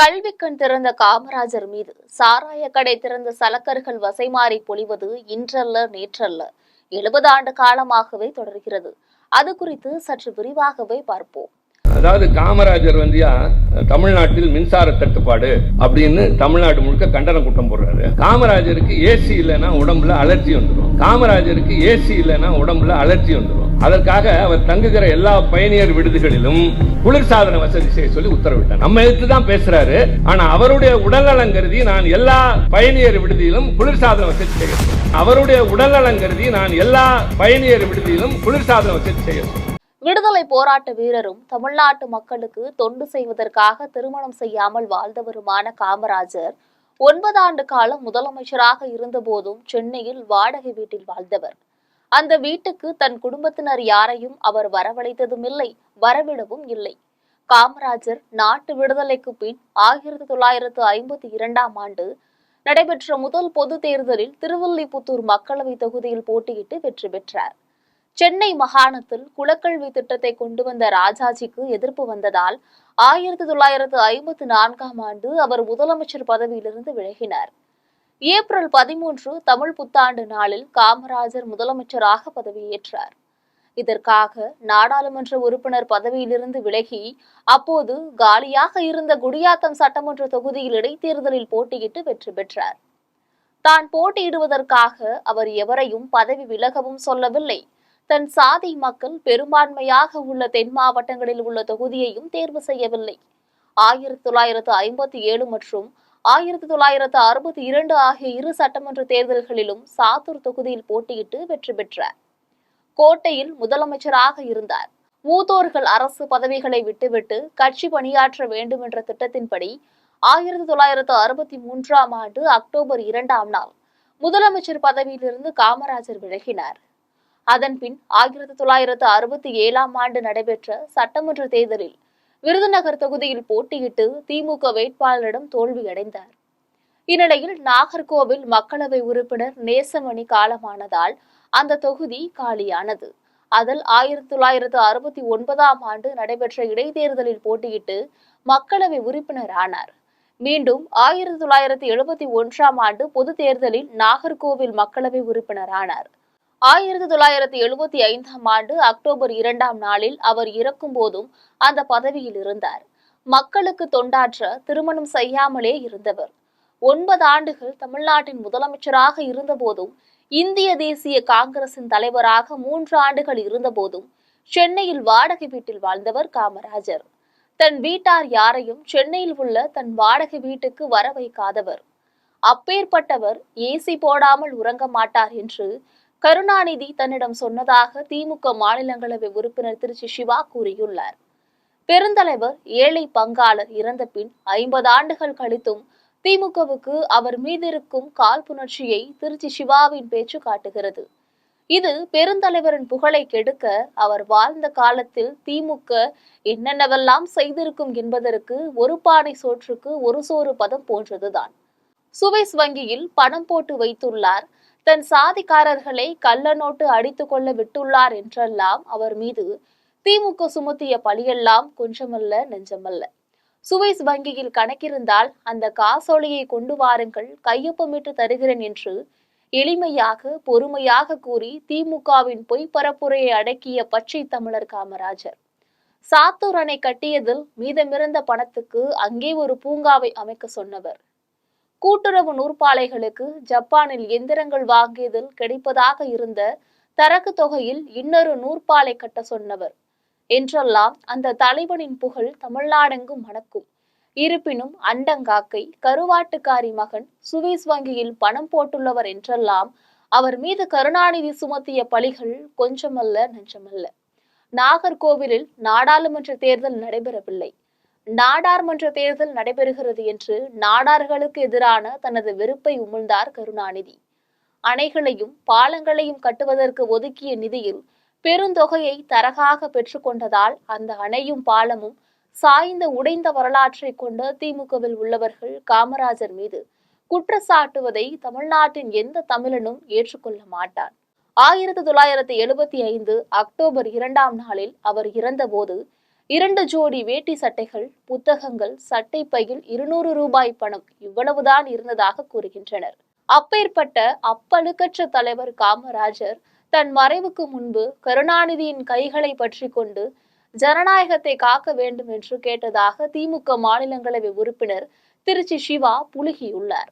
கல்விக்கண் திறந்த காமராஜர் மீது சாராய கடை திறந்த சலக்கர்கள் வசைமாறி பொழிவது இன்றல்ல நேற்றல்ல 70 ஆண்டு காலமாகவே தொடர்கிறது. அது குறித்து சற்று விரிவாகவே பார்ப்போம். அதாவது காமராஜர் தமிழ்நாட்டில் மின்சார தட்டுப்பாடு அப்படின்னு தமிழ்நாடு முழுக்க கண்டன கூட்டம் போடுறாரு. காமராஜருக்கு ஏசி இல்லைன்னா உடம்புல அலர்ஜி வந்துடும். காமராஜருக்கு ஏசி இல்லைன்னா உடம்புல அலர்ஜி வந்துடும். அதற்காக அவர் தங்குகிற எல்லா பயணியர் விடுதிகளிலும் குளிர்சாதன வசதி செய்ய சொல்லி உத்தரவிட்டார். நம்ம எடுத்து தான் பேசுறாரு. ஆனா அவருடைய உடல்நலம் கருதி நான் எல்லா பயணியர் விடுதியிலும் குளிர்சாதன வசதி செய்ய அவருடைய உடல்நலம் கருதி நான் எல்லா பயணியர் விடுதியிலும் குளிர்சாதன வசதி செய்ய விடுதலை போராட்ட வீரரும் தமிழ்நாட்டு மக்களுக்கு தொண்டு செய்வதற்காக திருமணம் செய்யாமல் வாழ்ந்தவருமான காமராஜர் 9 ஆண்டு காலம் முதலமைச்சராக இருந்தபோதும் சென்னையில் வாடகை வீட்டில் வாழ்ந்தவர். அந்த வீட்டுக்கு தன் குடும்பத்தினர் யாரையும் அவர் வரவழைத்ததும் இல்லை, வரவிடவும் இல்லை. காமராஜர் நாட்டு விடுதலைக்கு பின் 1952ஆம் ஆண்டு நடைபெற்ற முதல் பொது தேர்தலில் திருவில்லிபுத்தூர் மக்களவை தொகுதியில் போட்டியிட்டு வெற்றி பெற்றார். சென்னை மாகாணத்தில் குலக்கல்வி திட்டத்தை கொண்டு வந்த ராஜாஜிக்கு எதிர்ப்பு வந்ததால் 1954ஆம் ஆண்டு அவர் முதலமைச்சர் பதவியிலிருந்து விலகினார். ஏப்ரல் 13 தமிழ் புத்தாண்டு நாளில் காமராஜர் முதலமைச்சராக பதவியேற்றார். இதற்காக நாடாளுமன்ற உறுப்பினர் பதவியிலிருந்து விலகி அப்போது காலியாக இருந்த குடியாத்தம் சட்டமன்ற தொகுதியில் இடைத்தேர்தலில் போட்டியிட்டு வெற்றி பெற்றார். தான் போட்டியிடுவதற்காக அவர் எவரையும் பதவி விலகவும் சொல்லவில்லை. தன் சாதி மக்கள் பெரும்பான்மையாக உள்ள தென் மாவட்டங்களில் உள்ள தொகுதியையும் தேர்வு செய்யவில்லை. 1957 மற்றும் 1962 ஆகிய இரு சட்டமன்ற தேர்தல்களிலும் சாத்தூர் தொகுதியில் போட்டியிட்டு வெற்றி பெற்றார். கோட்டையில் முதலமைச்சராக இருந்தார். மூத்தோர்கள் அரசு பதவிகளை விட்டுவிட்டு கட்சி பணியாற்ற வேண்டும் என்ற திட்டத்தின்படி 1963ஆம் ஆண்டு அக்டோபர் 2ஆம் நாள் முதலமைச்சர் பதவியிலிருந்து காமராஜர் விலகினார். அதன்பின் 1967ஆம் ஆண்டு நடைபெற்ற சட்டமன்ற தேர்தலில் விருதுநகர் தொகுதியில் போட்டியிட்டு திமுக வேட்பாளரிடம் தோல்வியடைந்தார். இந்நிலையில் நாகர்கோவில் மக்களவை உறுப்பினர் நேசமணி காலமானதால் அந்த தொகுதி காலியானது. அதில் 1969ஆம் ஆண்டு நடைபெற்ற இடைத்தேர்தலில் போட்டியிட்டு மக்களவை உறுப்பினர் ஆனார். மீண்டும் 1971ஆம் ஆண்டு பொது தேர்தலில் நாகர்கோவில் மக்களவை உறுப்பினர் ஆனார். 1975ஆம் ஆண்டு அக்டோபர் 2ஆம் நாளில் அவர் இறக்கும் போதும் அந்த பதவியில் இருந்தார். மக்களுக்கு தொண்டாற்ற திருமணம் செய்யாமலே இருந்தவர். 9 ஆண்டுகள் தமிழ்நாட்டின் முதலமைச்சராக இருந்தபோதும், இந்திய தேசிய காங்கிரசின் தலைவராக 3 ஆண்டுகள் இருந்தபோதும் சென்னையில் வாடகை வீட்டில் வாழ்ந்தவர் காமராஜர். தன் வீட்டார் யாரையும் சென்னையில் உள்ள தன் வாடகை வீட்டுக்கு வர வைக்காதவர். அப்பேற்பட்டவர் ஏசி போடாமல் உறங்க மாட்டார் என்று கருணாநிதி தன்னிடம் சொன்னதாக திமுக மாநிலங்களவை உறுப்பினர் திருச்சி சிவா கூறியுள்ளார். பெருந்தலைவர் ஏழை பங்காளர் இறந்த பின் 50 ஆண்டுகள் கழித்தும் திமுகவுக்கு அவர் மீதிருக்கும் காழ்ப்புணர்ச்சியை திருச்சி சிவாவின் பேச்சு காட்டுகிறது. இது பெருந்தலைவரின் புகழை கெடுக்க அவர் வாழ்ந்த காலத்தில் திமுக என்னென்னவெல்லாம் செய்திருக்கும் என்பதற்கு ஒரு பானை சோற்றுக்கு ஒரு சோறு பதம் போன்றதுதான். சுவிஸ் வங்கியில் பணம் போட்டு வைத்துள்ளார், தன் சாதிக்காரர்களை கள்ள நோட்டு அடித்துக் கொள்ள விட்டுள்ளார் என்றெல்லாம் அவர் மீது திமுக சுமத்திய பழியெல்லாம் கொஞ்சமல்ல நெஞ்சமல்ல. சுவிஸ் வங்கியில் கணக்கிருந்தால் அந்த காசோலையை கொண்டு வாருங்கள், கையொப்பமிட்டு தருகிறேன் என்று எளிமையாக பொறுமையாக கூறி திமுகவின் பொய் பரப்புரையை அடக்கிய பச்சை தமிழர் காமராஜர். சாத்தூர் அணை கட்டியதில் மீதமிருந்த பணத்துக்கு அங்கே ஒரு பூங்காவை அமைக்க சொன்னவர். கூட்டுறவு நூற்பாலைகளுக்கு ஜப்பானில் எந்திரங்கள் வாங்கியதில் கிடைப்பதாக இருந்த தரக்கு தொகையில் இன்னொரு நூற்பாலை கட்ட சொன்னவர் என்றெல்லாம் அந்த தலைவனின் புகழ் தமிழ்நாடெங்கும் மணக்கும். இருப்பினும் அண்டங்காக்கை கருவாட்டுக்காரி மகன் சுவிஸ் வங்கியில் பணம் போட்டுள்ளவர் என்றெல்லாம் அவர் மீது கருணாநிதி சுமத்திய பழிகள் கொஞ்சமல்ல நெஞ்சமல்ல. நாகர்கோவிலில் நாடாளுமன்ற தேர்தல் நடைபெறவில்லை, நாடாளுமன்ற தேர்தல் நடைபெறுகிறது என்று நாடார்களுக்கு எதிரான தனது வெறுப்பை உமிழ்ந்தார் கருணாநிதி. அணைகளையும் பாலங்களையும் கட்டுவதற்கு ஒதுக்கிய நிதியில் பெருந்தொகையை தரகாக பெற்றுக்கொண்டதால் அந்த அணையும் பாலமும் சாய்ந்த உடைந்த வரலாற்றை கொண்ட திமுகவில் உள்ளவர்கள் காமராஜர் மீது குற்றச்சாட்டுவதை தமிழ்நாட்டின் எந்த தமிழனும் ஏற்றுக்கொள்ள மாட்டான். 1975 அக்டோபர் 2ஆம் நாளில் அவர் இறந்தபோது 2 ஜோடி வேட்டி சட்டைகள், புத்தகங்கள், சட்டை பையில் 200 ரூபாய் பணம் இவ்வளவுதான் இருந்ததாக கூறுகின்றனர். அப்பேற்பட்ட அப்பழுக்கற்ற தலைவர் காமராஜர் தன் மறைவுக்கு முன்பு கருணாநிதியின் கைகளை பற்றி கொண்டு ஜனநாயகத்தை காக்க வேண்டும் என்று கேட்டதாக திமுக மாநிலங்களவை உறுப்பினர் திருச்சி சிவா புலுகியுள்ளார்.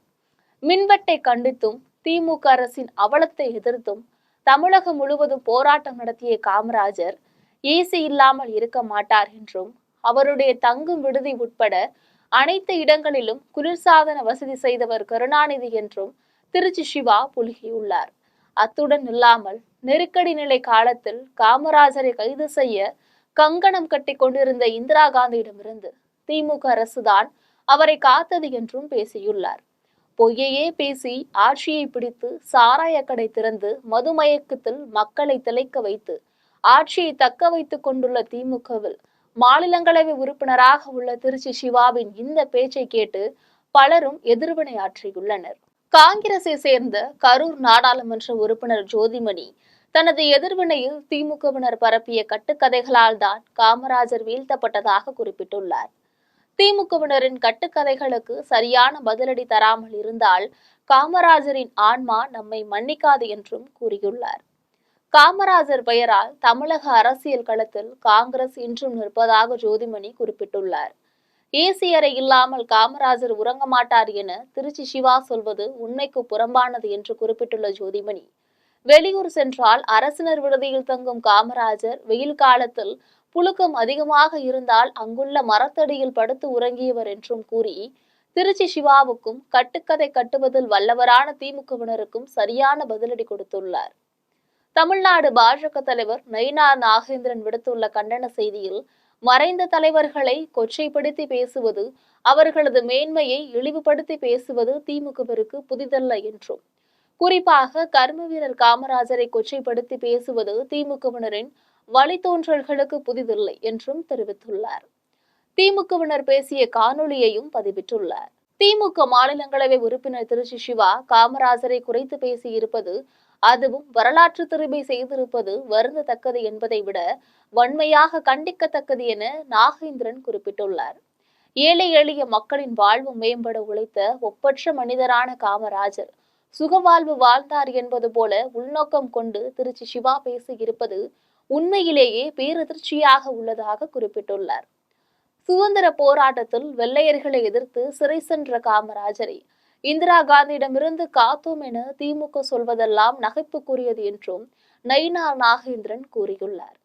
மின்வெட்டை கண்டித்தும் திமுக அரசின் அவலத்தை எதிர்த்தும் தமிழகம் முழுவதும் போராட்டம் நடத்திய காமராஜர் ஏசி இல்லாமல் இருக்க மாட்டார் என்றும் அவருடைய தங்கும் விடுதி உட்பட அனைத்து இடங்களிலும் குளிர்சாதன வசதி செய்தவர் கருணாநிதி என்றும் திருச்சி சிவா புலுகியுள்ளார். அத்துடன் இல்லாமல் நெருக்கடி நிலை காலத்தில் காமராஜரை கைது செய்ய கங்கணம் கட்டி கொண்டிருந்த இந்திரா காந்தியிடமிருந்து திமுக அரசுதான் அவரை காத்தது என்றும் பேசியுள்ளார். பொய்யையே பேசி ஆட்சியை பிடித்து சாராய கடை திறந்து மதுமயக்கத்தில் மக்களை திளைக்க வைத்து ஆட்சியை தக்க வைத்துக் கொண்டுள்ள திமுகவில் மாநிலங்களவை உறுப்பினராக உள்ள திருச்சி சிவாவின் இந்த பேச்சை கேட்டு பலரும் எதிர்வினையாற்றியுள்ளனர். காங்கிரஸை சேர்ந்த கரூர் நாடாளுமன்ற உறுப்பினர் ஜோதிமணி தனது எதிர்வினையில் திமுகவினர் பரப்பிய கட்டுக்கதைகளால் தான் காமராஜர் வீழ்த்தப்பட்டதாக குறிப்பிட்டுள்ளார். திமுகவினரின் கட்டுக்கதைகளுக்கு சரியான பதிலடி தராமல் இருந்தால் காமராஜரின் ஆன்மா நம்மை மன்னிக்காது என்றும் கூறியுள்ளார். காமராஜர் பெயரால் தமிழக அரசியல் களத்தில் காங்கிரஸ் இன்றும் நிற்பதாக ஜோதிமணி குறிப்பிட்டுள்ளார். ஏசி அறை இல்லாமல் காமராஜர் உறங்க மாட்டார் என திருச்சி சிவா சொல்வது உண்மைக்கு புறம்பானது என்று குறிப்பிட்டுள்ள ஜோதிமணி, வெளியூர் சென்றால் அரசினர் விடுதியில் தங்கும் காமராஜர் வெயில் காலத்தில் புழுக்கம் அதிகமாக இருந்தால் அங்குள்ள மரத்தடியில் படுத்து உறங்கியவர் என்றும் கூறி திருச்சி சிவாவுக்கும் கட்டுக்கதை கட்டுவதில் வல்லவரான திமுகவினருக்கும் சரியான பதிலடி கொடுத்துள்ளார். தமிழ்நாடு பாஜக தலைவர் நயினார் நாகேந்திரன் விடுத்துள்ள கண்டன செய்தியில், மறைந்த தலைவர்களை கொச்சைப்படுத்தி பேசுவது, அவர்களது மேன்மையை இழிவுபடுத்தி பேசுவது திமுகவிற்கு புதிதல்ல என்றும், குறிப்பாக கர்ம வீரர் காமராஜரை கொச்சைப்படுத்தி பேசுவது திமுகவினரின் வழித்தோன்றல்களுக்கு புதிதில்லை என்றும் தெரிவித்துள்ளார். திமுகவினர் பேசிய காணொலியையும் பதிவிட்டுள்ளார். திமுக மாநிலங்களவை உறுப்பினர் திருச்சி சிவா காமராஜரை குறைத்து பேசியிருப்பது, அதுவும் வரலாற்று திரும்பை செய்திருப்பது வருந்தத்தக்கது என்பதை விட வன்மையாக கண்டிக்கத்தக்கது என நாகேந்திரன் குறிப்பிட்டுள்ளார். ஏழை எளிய மக்களின் வாழ்வு மேம்பட உழைத்த ஒப்பற்ற மனிதரான காமராஜர் சுகவாழ்வு வாழ்ந்தார் என்பது போல உள்நோக்கம் கொண்டு திருச்சி சிவா பேசியிருப்பது உண்மையிலேயே பேரதிர்ச்சியாக உள்ளதாக குறிப்பிட்டுள்ளார். சுதந்திர போராட்டத்தில் வெள்ளையர்களை எதிர்த்து சிறை சென்ற காமராஜரை இந்திரா காந்தியிடமிருந்து காத்தோம் என திமுக சொல்வதெல்லாம் நகைப்புக்குரியது என்றும் நயினார் நாகேந்திரன் கூறியுள்ளார்.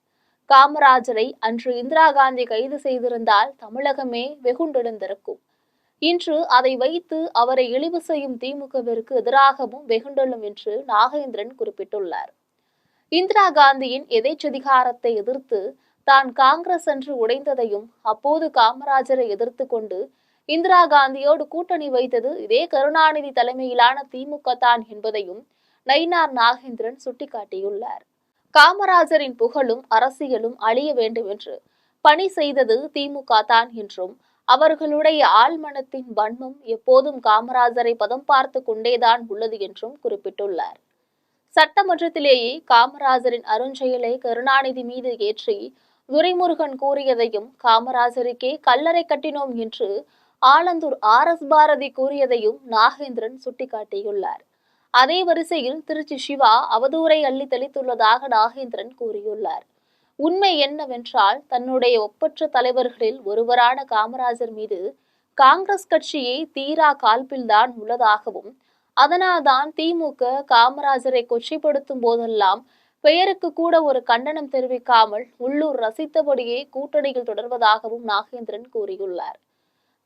காமராஜரை அன்று இந்திரா காந்தி கைது செய்திருந்தால் தமிழகமே வெகுண்டெழுந்திருக்கும். இன்று அதை வைத்து அவரை இழிவு செய்யும் திமுகவிற்கு எதிராகவும் வெகுண்டெழும் என்று நாகேந்திரன் குறிப்பிட்டுள்ளார். இந்திரா காந்தியின் எதேச்சதிகாரத்தை எதிர்த்து தான் காங்கிரஸ் என்று உடைந்ததையும், அப்போது காமராஜரை எதிர்த்து கொண்டு இந்திரா காந்தியோடு கூட்டணி வைத்தது இதே கருணாநிதி தலைமையிலான திமுக தான் என்பதையும் நயினார் நாகேந்திரன் சுட்டிக்காட்டியுள்ளார். காமராஜரின் புகழும் அரசியலும் அழிய வேண்டும் என்று பணி செய்தது திமுக தான் என்றும், அவர்களுடைய ஆழ்மனத்தின் வன்மம் எப்போதும் காமராஜரை பதம் பார்த்து கொண்டேதான் உள்ளது என்றும் குறிப்பிட்டுள்ளார். சட்டமன்றத்திலேயே காமராஜரின் அருஞ்செயலை கருணாநிதி மீது ஏற்றி துரைமுருகன் கூறியதையும், காமராஜருக்கே கல்லறை கட்டினோம் என்று ஆலந்தூர் RS பாரதி கூறியதையும் நாகேந்திரன் சுட்டிக்காட்டியுள்ளார். அதே வரிசையில் திருச்சி சிவா அவதூறை அள்ளி தெளித்துள்ளதாக நாகேந்திரன் கூறியுள்ளார். உண்மை என்னவென்றால், தன்னுடைய ஒப்பற்ற தலைவர்களில் ஒருவரான காமராஜர் மீது காங்கிரஸ் கட்சியே தீரா காழ்ப்பில்தான் உள்ளதாகவும், அதனால்தான் திமுக காமராஜரை கொச்சைப்படுத்தும் போதெல்லாம் பெயருக்கு கூட ஒரு கண்டனம் தெரிவிக்காமல் உள்ளூர் ரசித்தபடியே கூட்டணியில் தொடர்வதாகவும் நாகேந்திரன் கூறியுள்ளார்.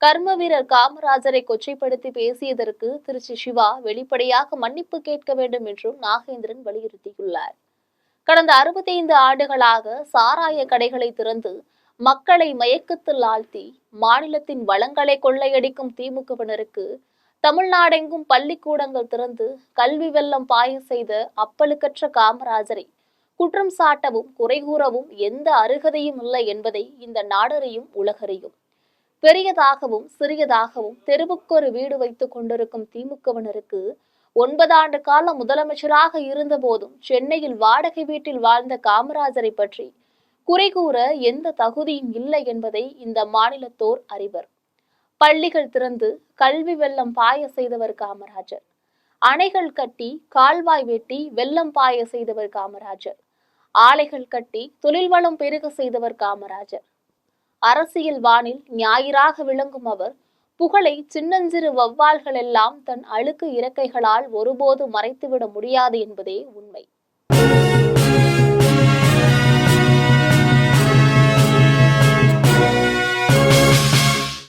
கர்ம வீரர் காமராஜரை கொச்சைப்படுத்தி பேசியதற்கு திருச்சி சிவா வெளிப்படையாக மன்னிப்பு கேட்க வேண்டும் என்றும் நாகேந்திரன் வலியுறுத்தியுள்ளார். கடந்த 65 ஆண்டுகளாக சாராய கடைகளை திறந்து மக்களை மயக்கத்தில் ஆழ்த்தி மாநிலத்தின் வளங்களை கொள்ளையடிக்கும் திமுகவினருக்கு தமிழ்நாடெங்கும் பள்ளிக்கூடங்கள் திறந்து கல்வி வெள்ளம் பாய செய்த அப்பழுக்கற்ற காமராஜரை குற்றம் சாட்டவும் குறை கூறவும் எந்த அருகதையும் இல்லை என்பதை இந்த நாடறியும் உலகறியும். பெரியதாகவும் சிறியதாகவும் தெருவுக்கொரு வீடு வைத்துக் கொண்டிருக்கும் திமுகவினருக்கு 9 ஆண்டு காலம் முதலமைச்சராக இருந்த போதும் சென்னையில் வாடகை வீட்டில் வாழ்ந்த காமராஜரை பற்றி குறை கூற எந்த தகுதியும் இல்லை என்பதை இந்த மாநிலத்தோர் அறிவர். பள்ளிகள் திறந்து கல்வி வெள்ளம் பாய செய்தவர் காமராஜர். அணைகள் கட்டி கால்வாய் வெட்டி வெள்ளம் பாய செய்தவர் காமராஜர். ஆலைகள் கட்டி தொழில் வளம் பெருக செய்தவர் காமராஜர். அரசியல் வானில் ஞாயிறாக விளங்கும் அவர் புகழை சின்னஞ்சிறு வௌவால்கள் எல்லாம் தன் அழுக்கு இறக்கைகளால் ஒருபோது மறைத்துவிட முடியாது என்பதே உண்மை.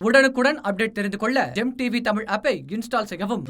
உடனுக்குடன் அப்டேட் தெரிந்து கொள்ள ஜெம் டிவி தமிழ் ஆப்பை இன்ஸ்டால் செய்யவும்.